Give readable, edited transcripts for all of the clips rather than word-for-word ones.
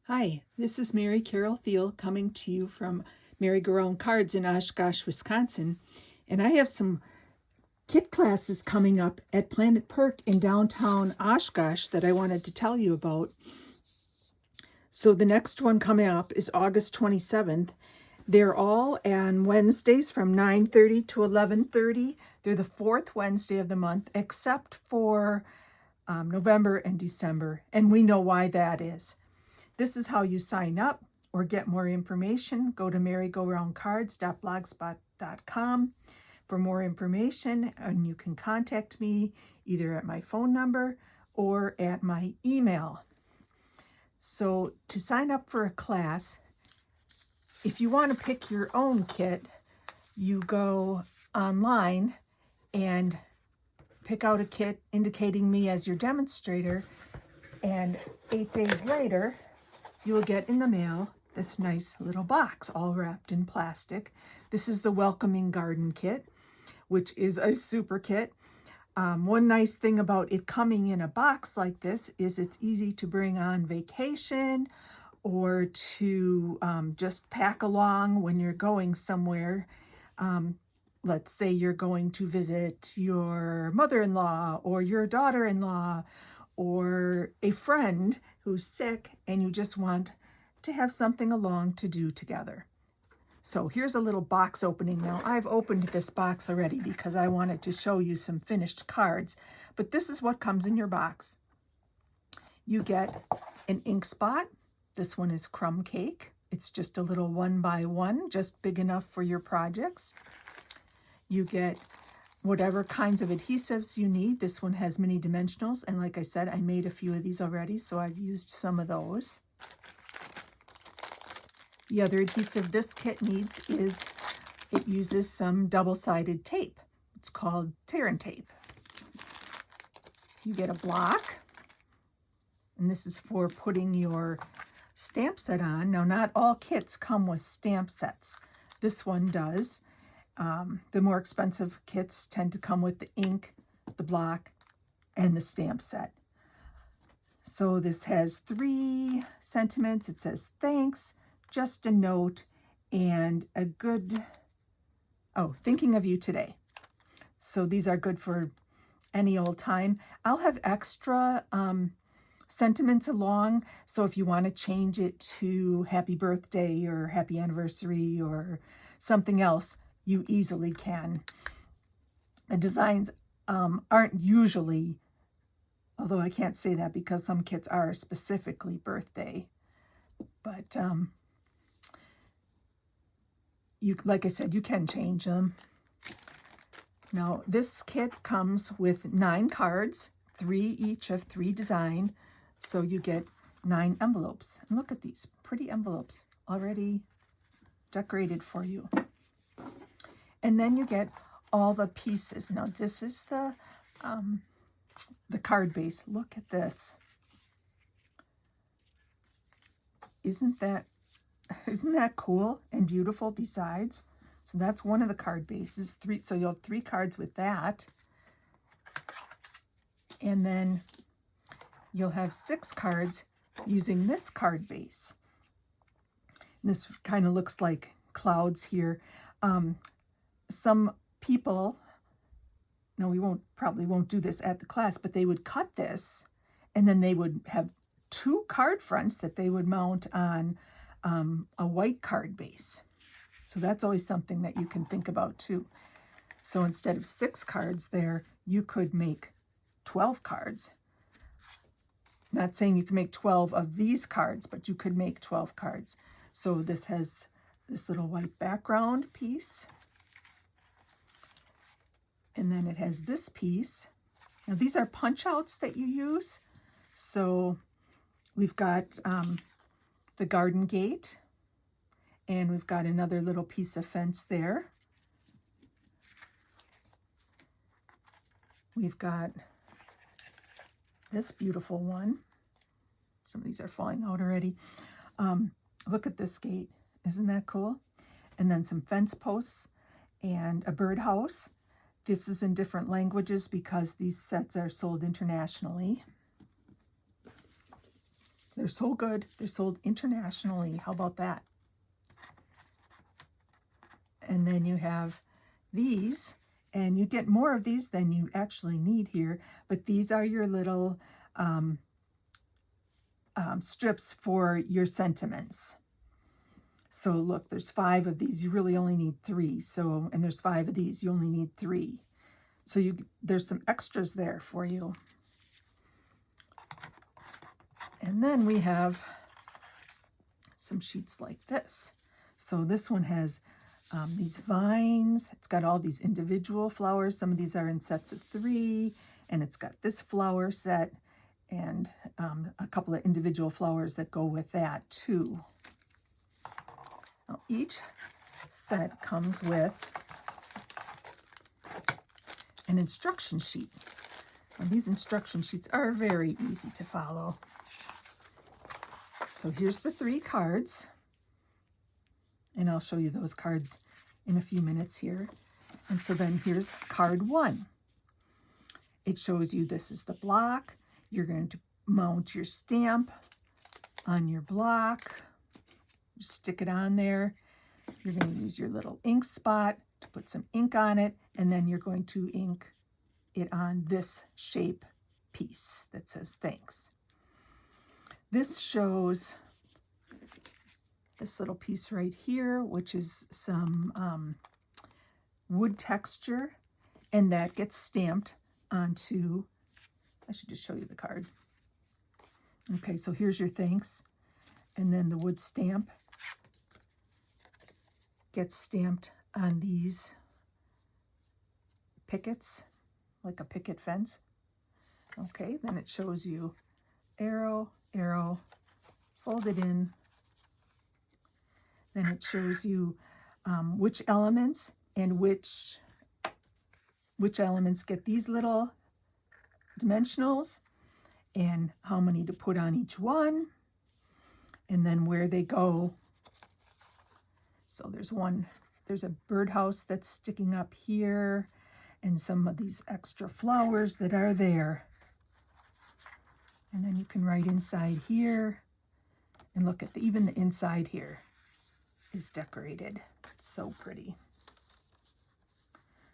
Hi, this is Mary Carol Thiel coming to you from Mary Garone Cards in Oshkosh, Wisconsin. And I have some kit classes coming up at Planet Perk in downtown Oshkosh that I wanted to tell you about. So the next one coming up is August 27th. They're all on Wednesdays from 9:30 to 11:30. They're the fourth Wednesday of the month, except for November and December. And we know why that is. This is how you sign up or get more information. Go to merrygoroundcards.blogspot.com for more information, and you can contact me either at my phone number or at my email. So to sign up for a class, if you want to pick your own kit, you go online and pick out a kit indicating me as your demonstrator, and 8 days later, you will get in the mail this nice little box all wrapped in plastic. This is the Welcoming Garden Kit, which is a super kit. One nice thing about it coming in a box like this is it's easy to bring on vacation or to just pack along when you're going somewhere. Let's say you're going to visit your mother-in-law or your daughter-in-law or a friend who's sick and you just want to have something along to do together. So here's a little box opening. Now I've opened this box already because I wanted to show you some finished cards, but this is what comes in your box. You get an ink spot. This one is crumb cake. It's just a little 1x1, just big enough for your projects. You get whatever kinds of adhesives you need. This one has many dimensionals, and like I said, I made a few of these already, so I've used some of those. The other adhesive this kit needs is it uses some double-sided tape. It's called tear and tape. You get a block, and this is for putting your stamp set on. Now, not all kits come with stamp sets. This one does. The more expensive kits tend to come with the ink, the block, and the stamp set. So this has 3 sentiments. It says thanks, just a note, and a good, thinking of you today. So these are good for any old time. I'll have extra sentiments along, so if you want to change it to happy birthday or happy anniversary or something else, you easily can. The designs aren't usually, although I can't say that because some kits are specifically birthday, but like I said, you can change them. Now, this kit comes with 9 cards, 3 each of 3 design, so you get 9 envelopes. And look at these pretty envelopes already decorated for you. And then you get all the pieces. Now, this is the card base. Look at this. Isn't that cool and beautiful besides? So that's one of the card bases. 3, so you'll have 3 cards with that. And then you'll have 6 cards using this card base. And this kind of looks like clouds here. Some people, no, we probably won't do this at the class, but they would cut this and then they would have 2 card fronts that they would mount on a white card base. So that's always something that you can think about too. So instead of 6 cards there, you could make 12 cards. Not saying you can make 12 of these cards, but you could make 12 cards. So this has this little white background piece. And then it has this piece. Now these are punch outs that you use. So we've got the garden gate, and we've got another little piece of fence there. We've got this beautiful one. Some of these are falling out already. Look at this gate. Isn't that cool? And then some fence posts and a birdhouse. This is in different languages because these sets are sold internationally. They're so good. They're sold internationally. How about that? And then you have these, and you get more of these than you actually need here, but these are your little strips for your sentiments. So look, there's 5 of these. You really only need 3. So, and there's 5 of these. You only need 3. So there's some extras there for you. And then we have some sheets like this. So this one has these vines. It's got all these individual flowers. Some of these are in sets of 3, and it's got this flower set and a couple of individual flowers that go with that too. Now, each set comes with an instruction sheet. And these instruction sheets are very easy to follow. So here's the 3 cards, and I'll show you those cards in a few minutes here. And so then here's card 1. It shows you this is the block. You're going to mount your stamp on your block. Just stick it on there. You're going to use your little ink spot to put some ink on it, and then you're going to ink it on this shape piece that says thanks. This shows this little piece right here, which is some wood texture, and that gets stamped onto, I should just show you the card. Okay, so here's your thanks, and then the wood stamp gets stamped on these pickets, like a picket fence. Okay, then it shows you arrow, arrow, folded in. Then it shows you which elements and which elements get these little dimensionals and how many to put on each one, and then where they go. So there's a birdhouse that's sticking up here, and some of these extra flowers that are there. And then you can write inside here, and look at even the inside here is decorated. It's so pretty.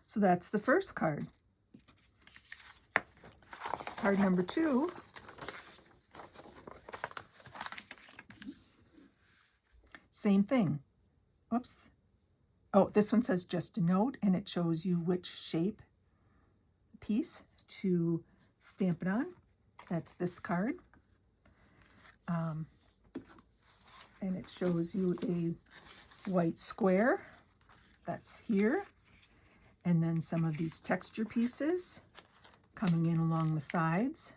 So that's the first card. Card number 2. Same thing. Whoops. Oh, this one says just a note, and it shows you which shape piece to stamp it on. That's this card. And it shows you a white square. That's here. And then some of these texture pieces coming in along the sides.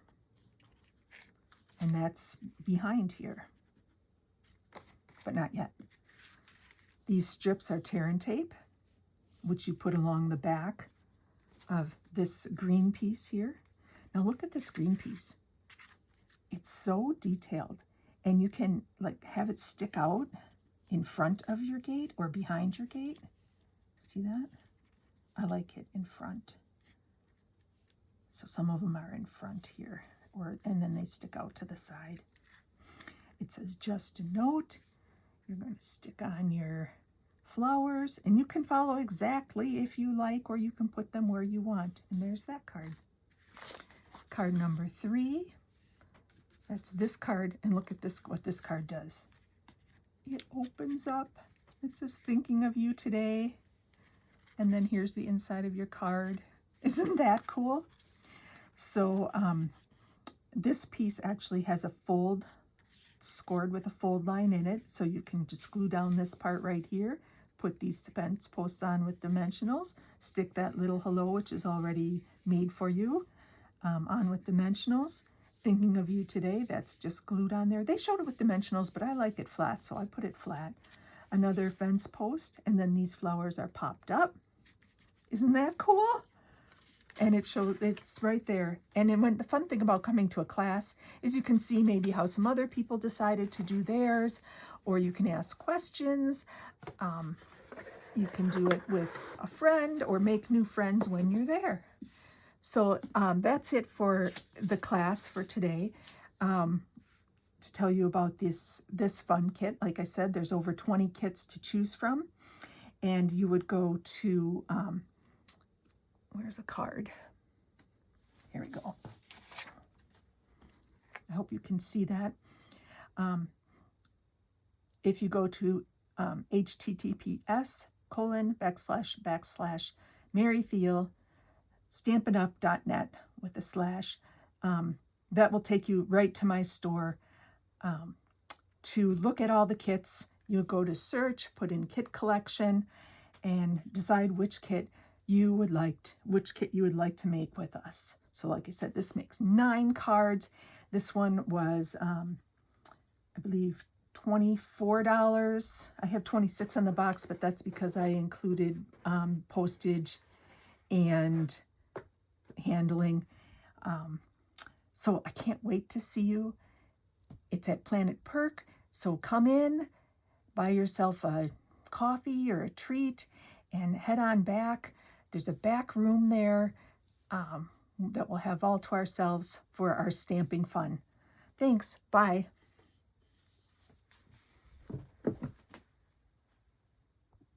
And that's behind here. But not yet. These strips are tear and tape, which you put along the back of this green piece here. Now look at this green piece. It's so detailed, and you can like have it stick out in front of your gate or behind your gate. See that? I like it in front. So some of them are in front here, and then they stick out to the side. It says just a note. You're going to stick on your flowers, and you can follow exactly if you like, or you can put them where you want. And there's that card. Card number 3. That's this card, and look at this, what this card does. It opens up. It says thinking of you today. And then here's the inside of your card. Isn't that cool? So this piece actually has a fold, scored with a fold line in it, so you can just glue down this part right here, put these fence posts on with dimensionals, stick that little hello, which is already made for you, on with dimensionals. Thinking of you today, that's just glued on there. They showed it with dimensionals, but I like it flat, so I put it flat. Another fence post, and then these flowers are popped up. Isn't that cool? And it shows, it's right there. And then the fun thing about coming to a class is you can see maybe how some other people decided to do theirs, or you can ask questions. You can do it with a friend or make new friends when you're there. So that's it for the class for today. to tell you about this fun kit. Like I said, there's over 20 kits to choose from, and you would go to, where's a card? Here we go. I hope you can see that. If you go to https://marythiel stampin'up.net with a slash, that will take you right to my store. To look at all the kits, you'll go to search, put in kit collection, and decide which kit you would like to make with us. So like I said, this makes 9 cards. This one was, I believe, $24. I have 26 on the box, but that's because I included postage and handling. So I can't wait to see you. It's at Planet Perk, so come in, buy yourself a coffee or a treat, and head on back. There's a back room there that we'll have all to ourselves for our stamping fun. Thanks. Bye.